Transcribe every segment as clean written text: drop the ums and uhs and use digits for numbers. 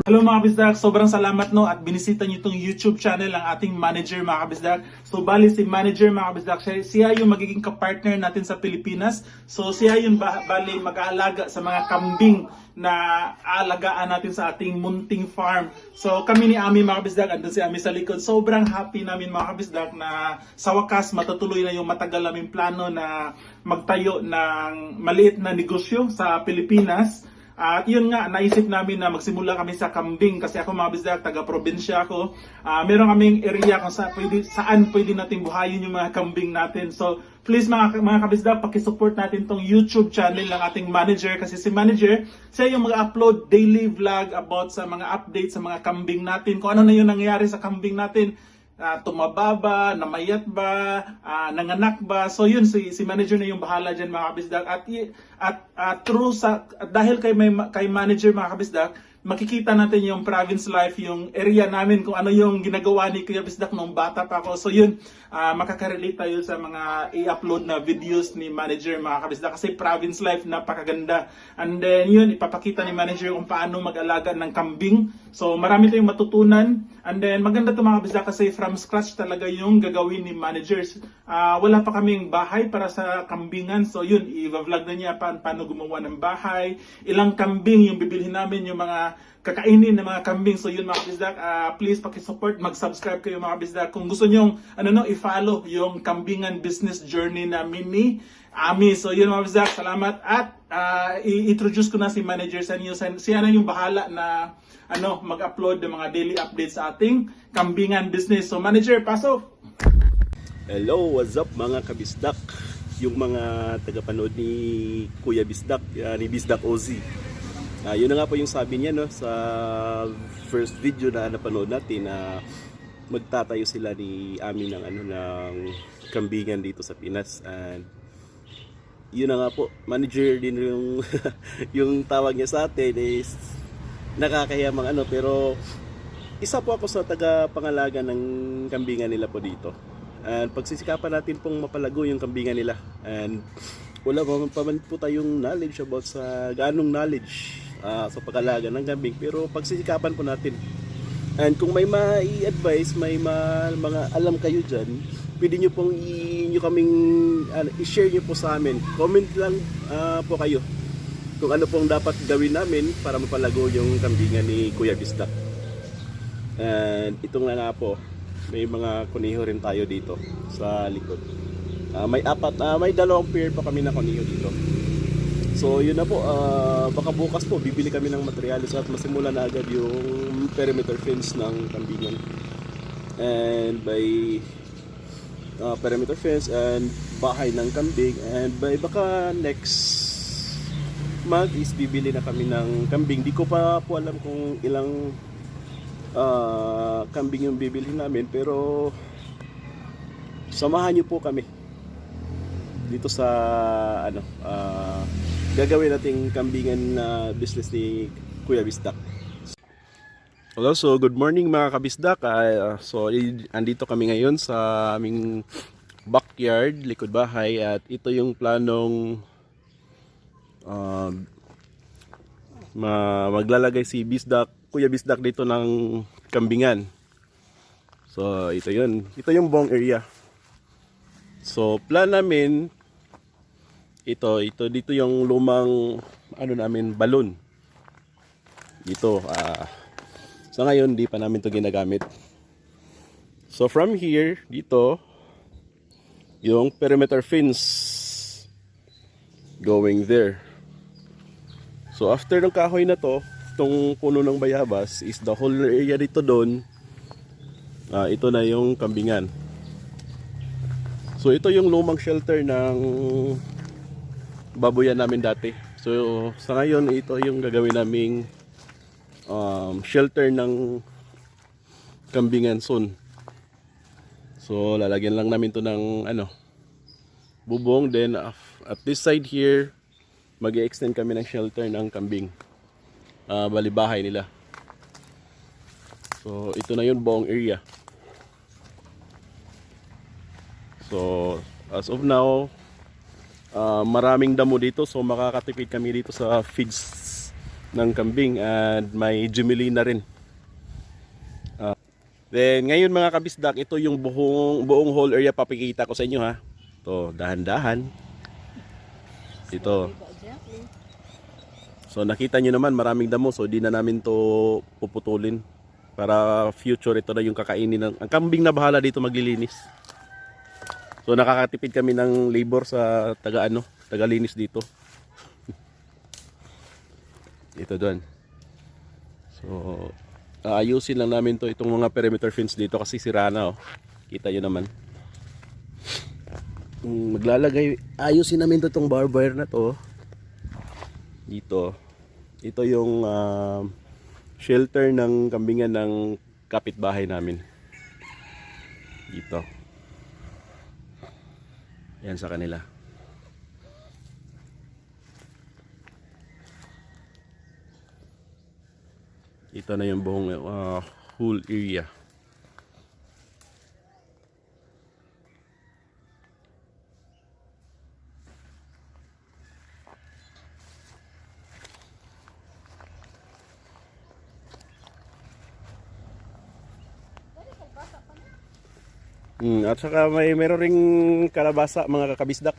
Hello mga kabisdak, sobrang salamat no at binisita niyo itong YouTube channel ng ating manager mga kabisdak. So bali si manager mga kabisdak, siya yung magiging kapartner natin sa Pilipinas. So siya yung bali mag-aalaga sa mga kambing na aalagaan natin sa ating munting farm. So kami ni Ami mga kabisdak, andun si Ami sa likod. Sobrang happy namin mga kabisdak na sa wakas matutuloy na yung matagal naming plano na magtayo ng maliit na negosyo sa Pilipinas. At yun nga, naisip namin na magsimula kami sa kambing kasi ako mga bisdak, taga-probinsya ako. Meron kaming area kung saan pwede natin buhayin yung mga kambing natin. So please mga kabisdak, pakisupport natin tong YouTube channel ng ating manager kasi si manager, siya yung mag-upload daily vlog about sa mga updates sa mga kambing natin. Kung ano na yung nangyayari sa kambing natin. Tumaba ba, namayat ba, nanganak ba. So yun, si manager na yung bahala dyan mga kabisdak. At dahil kay manager mga kabisdak, makikita natin yung province life, yung area namin, kung ano yung ginagawa ni Kuya Bisdak nung bata pa ako. So yun, makaka-relate tayo sa mga i-upload na videos ni manager mga kabisdak kasi province life napakaganda. And then yun, ipapakita ni manager kung paano mag-alaga ng kambing. So marami tayong matutunan. And then maganda to mga kabisdak kasi from scratch talaga yung gagawin ni managers. Wala pa kaming bahay para sa kambingan. So yun, i-vlog na niya paano gumawa ng bahay, ilang kambing yung bibilhin namin, yung mga kakainin ng mga kambing. So yun mga kabisdak, please pakisupport, mag-subscribe kayo mga kabisdak. Kung gusto nyong i-follow yung kambingan business journey namin ni Ami. So yun mga kabisdak, salamat. At i-introduce ko na si manager sa inyo. Siya na yung bahala na mag-upload ng mga daily updates sa ating kambingan business. So manager, pasok! Hello, what's up mga kabisdak? Yung mga tagapanood ni Kuya Bisdak, ni Bisdak Ozzy. Yun na nga po yung sabi niya no, sa first video na napanood natin na magtatayo sila ni Ami ng ng kambingan dito sa Pinas. And yun na nga po, manager din yung yung tawag niya sa atin is nakakahiyamang pero isa po ako sa taga-pangalaga ng kambingan nila po dito. And pagsisikapan natin pong mapalago yung kambingan nila. And wala pa man po tayong knowledge about sa ganong knowledge sa pag-alaga ng kambing, pero pagsisikapan po natin. And kung may mai-advise, may mga alam kayo dyan, pwede nyo pong i-share nyo po sa amin. Comment lang po kayo kung ano pong dapat gawin namin para mapalago yung kambingan ni Kuya Bisdak. And itong nga po, may mga kuniho rin tayo dito sa likod. May dalawang pair pa kami na kuniho dito. So yun na po, baka bukas po bibili kami ng materials at masimula na agad yung perimeter fence ng kambingan. And by perimeter fence and bahay ng kambing, and by baka next month is bibili na kami ng kambing. Di ko pa po alam kung ilang kambing yung bibilhin namin, pero samahan niyo po kami dito sa gagawin nating kambingan na business ni Kuya Bisdak. Hello, so good morning mga kabisdak. So andito kami ngayon sa aming backyard, likod bahay, at ito yung planong maglalagay si Kuya Bisdak dito ng kambingan. So ito yung buong area. So plan namin ito dito yung lumang namin balon dito. Sa ngayon di pa namin to ginagamit. So from here dito yung perimeter fence going there. So after ng kahoy na to, itong puno ng bayabas is the whole area dito doon. Ito na yung kambingan. So ito yung lumang shelter ng baboyan namin dati. So sa ngayon ito yung gagawin naming shelter ng kambingan soon. So lalagyan lang namin to ng bubong, then at this side here mag-extend kami ng shelter ng kambing. Bali bahay nila. So ito na yung buong area. So as of now, maraming damo dito, so makakatipid kami dito sa feeds ng kambing and may Jumelina rin. Then ngayon mga kabisdak, ito yung buong whole area papakita ko sa inyo ha. To dahan-dahan. Ito. So nakita nyo naman maraming damo, so di na namin to puputulin para future ito na yung kakainin ng ang kambing na bahala dito maglilinis. So nakakatipid kami ng labor sa tagalinis dito. Ito doon. So ayusin lang namin to itong mga perimeter fence dito kasi sira na oh. Kita nyo naman. Ayusin namin to itong barbed wire na to. Dito. Ito yung shelter ng kambingan ng kapitbahay namin. Dito. Yan sa kanila. Ito na yung buong whole area. At saka meron ring kalabasa mga kakabisdak.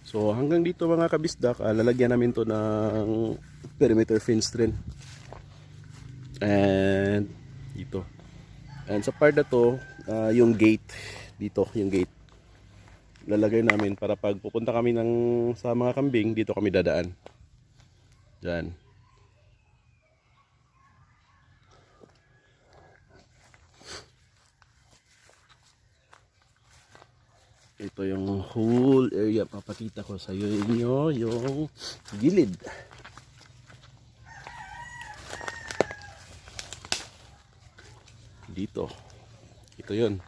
So hanggang dito mga kabisdak, lalagyan namin to ng perimeter fence rin. And dito. And sa part na to, yung gate dito, yung gate. Lalagay namin para pag pupunta kami sa mga kambing, dito kami dadaan. Diyan. Ito yung whole area. Papakita ko sa inyo yung gilid. Dito. Ito yun.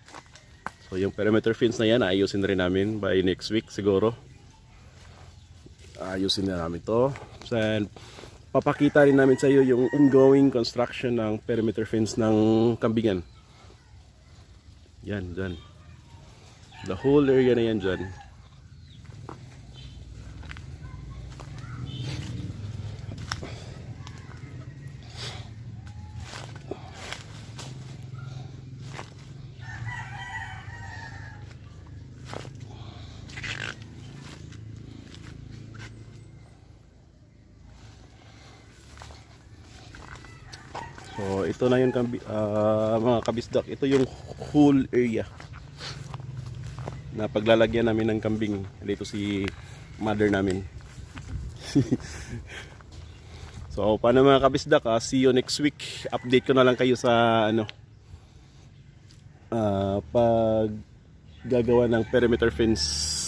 So yung perimeter fence na yan, ayusin rin namin by next week siguro. Ayusin na namin to. And papakita rin namin sa iyo yung ongoing construction ng perimeter fence ng kambingan. Yan, dyan. The whole area na yan dyan. So ito na yung mga kabisdak. Ito yung whole area na paglalagyan namin ng kambing. Dito si mother namin. So paano mga kabisdak, see you next week. Update ko na lang kayo sa pag gagawa ng perimeter fence